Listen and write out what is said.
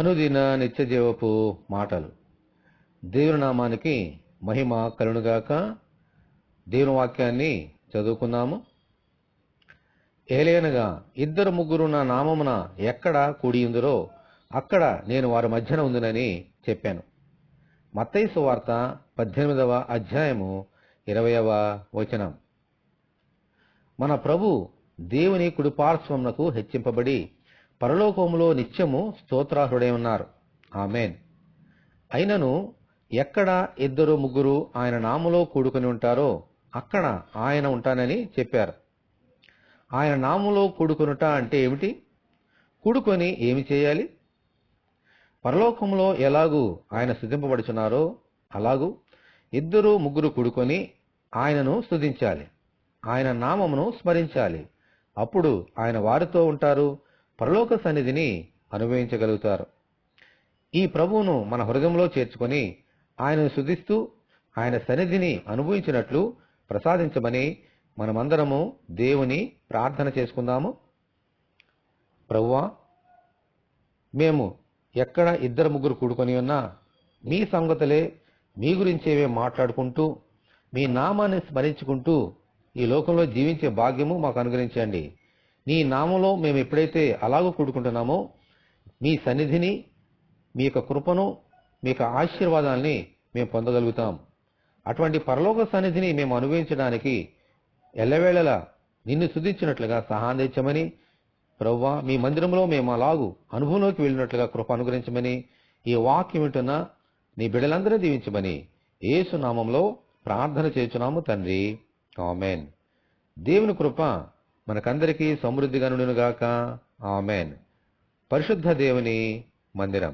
అనుదిన నిత్యజీవపు మాటలు. దేవుని నామానికి మహిమ కలుగునుగాక. దేవుని వాక్యాన్ని చదువుకుందాము. ఏలయనగా ఇద్దరు ముగ్గురు నా నామమున ఎక్కడ కూడియుందురో అక్కడ నేను వారి మధ్యన ఉందునని చెప్పాను. మత్తయి సువార్త 18వ అధ్యాయము 20వ వచనం. మన ప్రభు దేవుని కుడిపార్శ్వమునకు హెచ్చింపబడి పరలోకములో నిత్యము స్తోత్రార్హుడై ఉన్నారు. ఆమేన్. అయినను ఎక్కడ ఇద్దరు ముగ్గురు ఆయన నామములో కూడుకొని ఉంటారో అక్కడ ఆయన ఉంటానని చెప్పారు. ఆయన నామములో కూడుకొనుట అంటే ఏమిటి? కూడుకొని ఏమి చేయాలి? పరలోకములో ఎలాగూ ఆయన స్తుతింపబడుచున్నారో అలాగూ ఇద్దరు ముగ్గురు కూడుకొని ఆయనను స్తుతించాలి, ఆయన నామమును స్మరించాలి. అప్పుడు ఆయన వారితో ఉంటారు, పరలోక సన్నిధిని అనుభవించగలుగుతారు. ఈ ప్రభువును మన హృదయంలో చేర్చుకొని ఆయనను స్తుతిస్తూ ఆయన సన్నిధిని అనుభవించినట్లు ప్రసాదించమని మనమందరము దేవుని ప్రార్థన చేసుకుందాము. ప్రభువా, మేము ఎక్కడ ఇద్దరు ముగ్గురు కూడుకొని ఉన్నా మీ సంగతులే, మీ గురించేవే మాట్లాడుకుంటూ మీ నామాన్ని స్మరించుకుంటూ ఈ లోకంలో జీవించే భాగ్యము మాకు అనుగ్రహించండి. నీ నామంలో మేము ఎప్పుడైతే అలాగూ కూడుకుంటున్నామో మీ సన్నిధిని, మీ యొక్క కృపను, మీ యొక్క ఆశీర్వాదాల్ని మేము పొందగలుగుతాం. అటువంటి పరలోక సన్నిధిని మేము అనుభవించడానికి ఎల్లవేళలా నిన్ను స్తుతించినట్లుగా సహాయం తెచ్చమని, ప్రభువా, మీ మందిరంలో మేము అలాగూ అనుభవంలోకి వెళ్ళినట్లుగా కృప అనుగ్రహించమని, ఈ వాక్యం వింటున్న నీ బిడ్డలందరూ దీవించమని యేసు నామంలో ప్రార్థన చేస్తున్నాము తండ్రి. ఆమేన్. దేవుని కృప మనకందరికీ సమృద్ధిగా నుండునుగాక. ఆమేన్. పరిశుద్ధ దేవుని మందిరం.